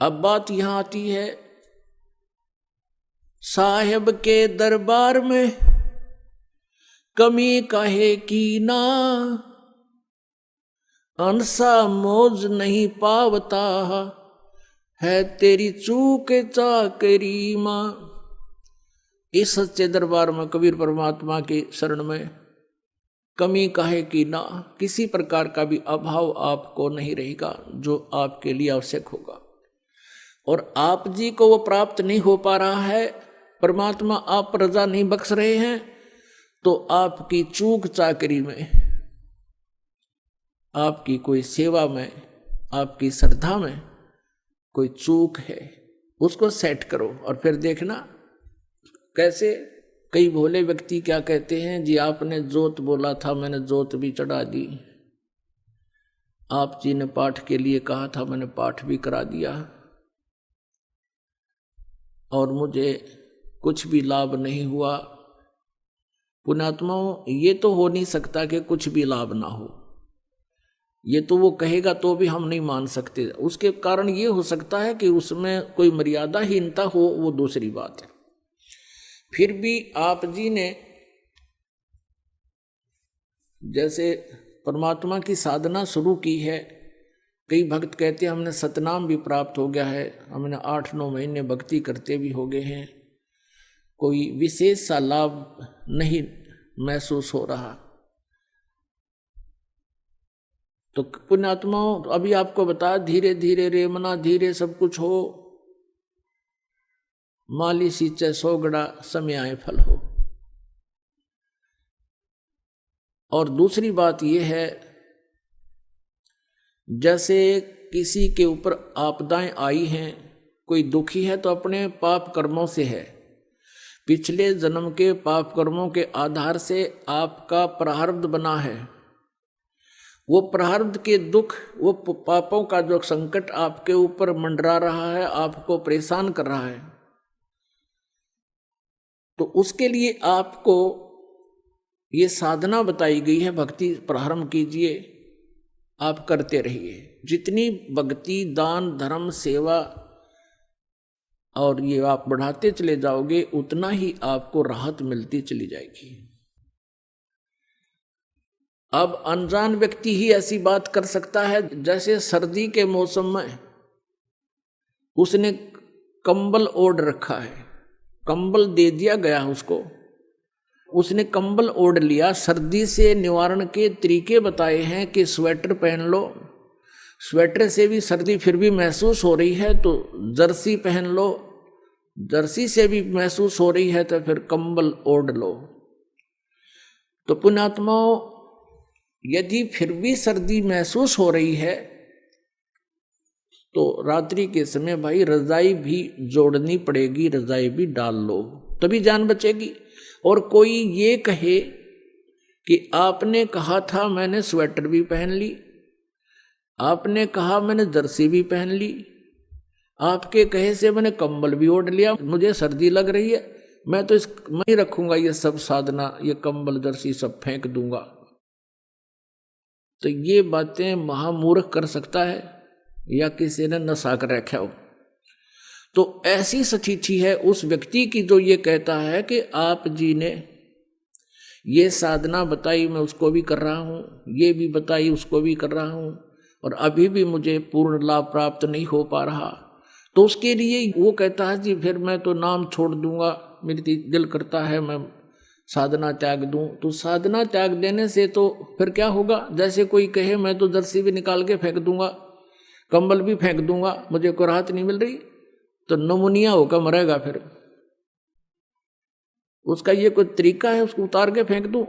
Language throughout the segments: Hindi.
अब बात यहां आती है, साहेब के दरबार में कमी काहे की ना, अंसा मौज नहीं पावता है तेरी चूक चाकरी मां। इस सच्चे दरबार में कबीर परमात्मा की शरण में कमी काहे की ना, किसी प्रकार का भी अभाव आपको नहीं रहेगा जो आपके लिए आवश्यक होगा। और आप जी को वो प्राप्त नहीं हो पा रहा है, परमात्मा आप पर रजा नहीं बख्श रहे हैं, तो आपकी चूक चाकरी में, आपकी कोई सेवा में, आपकी श्रद्धा में कोई चूक है, उसको सेट करो और फिर देखना कैसे। कई भोले व्यक्ति क्या कहते हैं जी, आपने जोत बोला था, मैंने जोत भी चढ़ा दी। आप जी ने पाठ के लिए कहा था, मैंने पाठ भी करा दिया, और मुझे कुछ भी लाभ नहीं हुआ। पुण्यात्माओं, ये तो हो नहीं सकता कि कुछ भी लाभ ना हो। ये तो वो कहेगा तो भी हम नहीं मान सकते। उसके कारण ये हो सकता है कि उसमें कोई मर्यादाहीनता हो, वो दूसरी बात है। फिर भी आप जी ने जैसे परमात्मा की साधना शुरू की है, कई भक्त कहते हैं हमने सतनाम भी प्राप्त हो गया है, हमने 8-9 महीने भक्ति करते भी हो गए हैं, कोई विशेष सा लाभ नहीं महसूस हो रहा। तो पुण्यात्माओं, अभी आपको बता, धीरे धीरे रे मना धीरे सब कुछ हो, माली सींचे 100 गड़ा समय आए फल हो। और दूसरी बात यह है, जैसे किसी के ऊपर आपदाएं आई हैं, कोई दुखी है तो अपने पाप कर्मों से है, पिछले जन्म के पाप कर्मों के आधार से आपका प्रारब्ध बना है। वो प्रारब्ध के दुख, वो पापों का जो संकट आपके ऊपर मंडरा रहा है, आपको परेशान कर रहा है, तो उसके लिए आपको ये साधना बताई गई है, भक्ति प्रारंभ कीजिए, आप करते रहिए। जितनी भक्ति, दान, धर्म, सेवा और ये आप बढ़ाते चले जाओगे, उतना ही आपको राहत मिलती चली जाएगी। अब अनजान व्यक्ति ही ऐसी बात कर सकता है, जैसे सर्दी के मौसम में उसने कंबल ओढ़ रखा है, कंबल दे दिया गया उसको, उसने कंबल ओढ़ लिया। सर्दी से निवारण के तरीके बताए हैं कि स्वेटर पहन लो, स्वेटर से भी सर्दी फिर भी महसूस हो रही है तो जर्सी पहन लो, जर्सी से भी महसूस हो रही है तो फिर कंबल ओढ़ लो। तो पुण्यात्माओं, यदि फिर भी सर्दी महसूस हो रही है तो रात्रि के समय भाई रजाई भी जोड़नी पड़ेगी, रजाई भी डाल लो, तभी जान बचेगी। और कोई ये कहे कि आपने कहा था मैंने स्वेटर भी पहन ली, आपने कहा मैंने जर्सी भी पहन ली, आपके कहे से मैंने कंबल भी ओढ़ लिया, मुझे सर्दी लग रही है, मैं तो मैं ही रखूंगा ये सब साधना, ये कंबल जर्सी सब फेंक दूंगा। तो ये बातें महामूर्ख कर सकता है या किसी ने नशा कर रखा हो। तो ऐसी स्थिति है उस व्यक्ति की जो ये कहता है कि आप जी ने ये साधना बताई, मैं उसको भी कर रहा हूँ, ये भी बताई उसको भी कर रहा हूँ, और अभी भी मुझे पूर्ण लाभ प्राप्त नहीं हो पा रहा। तो उसके लिए वो कहता है जी फिर मैं तो नाम छोड़ दूंगा, मेरी दिल करता है मैं साधना त्याग दूं। तो साधना त्याग देने से तो फिर क्या होगा, जैसे कोई कहे मैं तो जर्सी भी निकाल के फेंक दूंगा, कंबल भी फेंक दूंगा, मुझे कोई राहत नहीं मिल रही, तो नमूनिया होकर मरेगा। फिर उसका ये कोई तरीका है उसको उतार के फेंक दूं,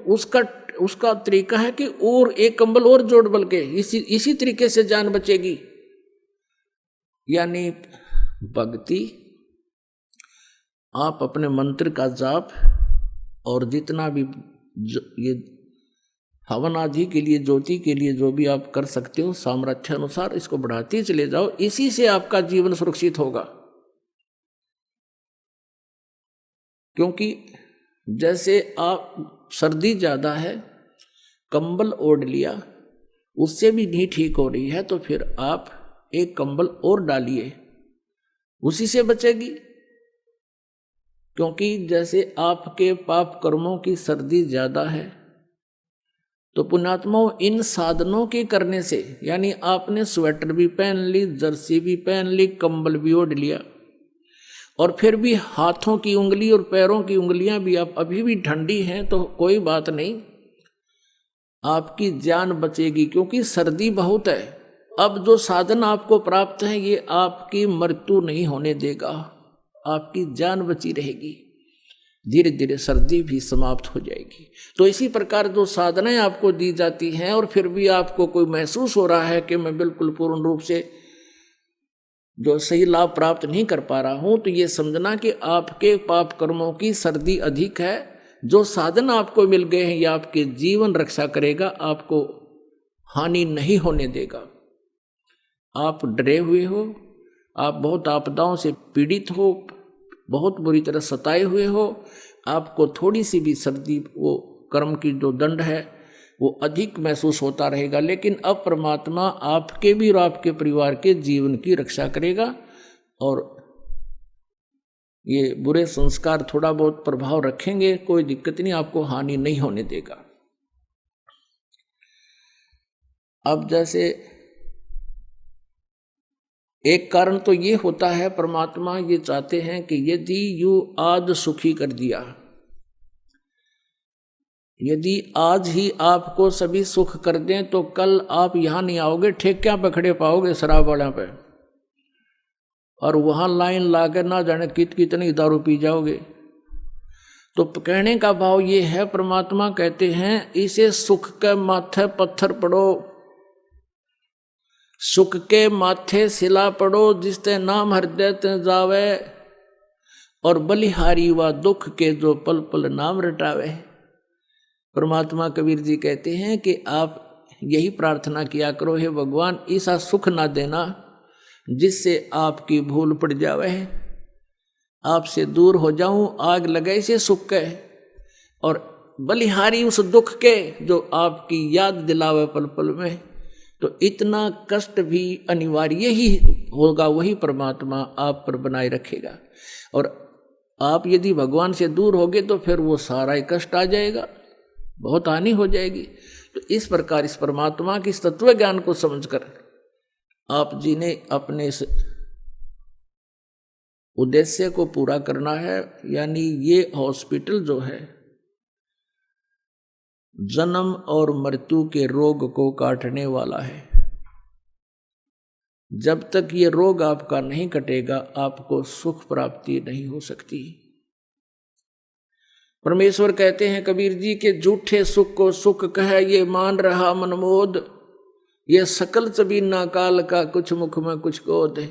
उसका तरीका है कि और एक कंबल और जोड़, बल्कि इसी तरीके से जान बचेगी। यानी भक्ति, आप अपने मंत्र का जाप और जितना भी ये हवन आदि के लिए, ज्योति के लिए जो भी आप कर सकते हो, सामर्थ्य अनुसार इसको बढ़ाते चले जाओ, इसी से आपका जीवन सुरक्षित होगा। क्योंकि जैसे आप सर्दी ज्यादा है, कंबल ओढ़ लिया, उससे भी नहीं ठीक हो रही है, तो फिर आप एक कंबल और डालिए, उसी से बचेगी। क्योंकि जैसे आपके पाप कर्मों की सर्दी ज्यादा है, तो पुण्यात्माओं इन साधनों के करने से, यानी आपने स्वेटर भी पहन ली, जर्सी भी पहन ली, कंबल भी ओढ़ लिया, और फिर भी हाथों की उंगली और पैरों की उंगलियां भी आप अभी भी ठंडी हैं, तो कोई बात नहीं, आपकी जान बचेगी, क्योंकि सर्दी बहुत है। अब जो साधन आपको प्राप्त है ये आपकी मृत्यु नहीं होने देगा, आपकी जान बची रहेगी, धीरे धीरे सर्दी भी समाप्त हो जाएगी। तो इसी प्रकार जो साधनाएं आपको दी जाती हैं और फिर भी आपको कोई महसूस हो रहा है कि मैं बिल्कुल पूर्ण रूप से जो सही लाभ प्राप्त नहीं कर पा रहा हूं, तो ये समझना कि आपके पाप कर्मों की सर्दी अधिक है। जो साधन आपको मिल गए हैं ये आपके जीवन रक्षा करेगा, आपको हानि नहीं होने देगा। आप डरे हुए हो, आप बहुत आपदाओं से पीड़ित हो, बहुत बुरी तरह सताए हुए हो, आपको थोड़ी सी भी सर्दी, वो कर्म की जो दंड है वो अधिक महसूस होता रहेगा, लेकिन अब परमात्मा आपके भी और आपके परिवार के जीवन की रक्षा करेगा, और ये बुरे संस्कार थोड़ा बहुत प्रभाव रखेंगे, कोई दिक्कत नहीं, आपको हानि नहीं होने देगा। अब जैसे एक कारण तो ये होता है, परमात्मा ये चाहते हैं कि यदि यू आज सुखी कर दिया, यदि आज ही आपको सभी सुख कर दें, तो कल आप यहां नहीं आओगे, ठेकियां पे खड़े पाओगे शराब वालों पे, और वहां लाइन लाकर ना जाने कितनी दारू पी जाओगे। तो कहने का भाव ये है, परमात्मा कहते हैं इसे सुख के माथे पत्थर पड़ो, सुख के माथे सिला पड़ो, जिसते नाम हृदय ते जावे, और बलिहारी व दुख के जो पल पल नाम रटावे। परमात्मा कबीर जी कहते हैं कि आप यही प्रार्थना किया करो, हे भगवान ऐसा सुख ना देना जिससे आपकी भूल पड़ जावे, आपसे दूर हो जाऊं, आग लगे से सुख के, और बलिहारी उस दुख के जो आपकी याद दिलावे पल पल में। तो इतना कष्ट भी अनिवार्य ही होगा, वही परमात्मा आप पर बनाए रखेगा, और आप यदि भगवान से दूर होगे तो फिर वो सारा ही कष्ट आ जाएगा, बहुत हानि हो जाएगी। तो इस प्रकार इस परमात्मा की तत्व ज्ञान को समझकर आप जी ने अपने इस उद्देश्य को पूरा करना है, यानी ये हॉस्पिटल जो है जन्म और मृत्यु के रोग को काटने वाला है। जब तक ये रोग आपका नहीं कटेगा, आपको सुख प्राप्ति नहीं हो सकती। परमेश्वर कहते हैं कबीर जी के झूठे सुख को सुख कह, ये मान रहा मनमोद, ये सकल चबीना काल का, कुछ मुख में कुछ गोद है।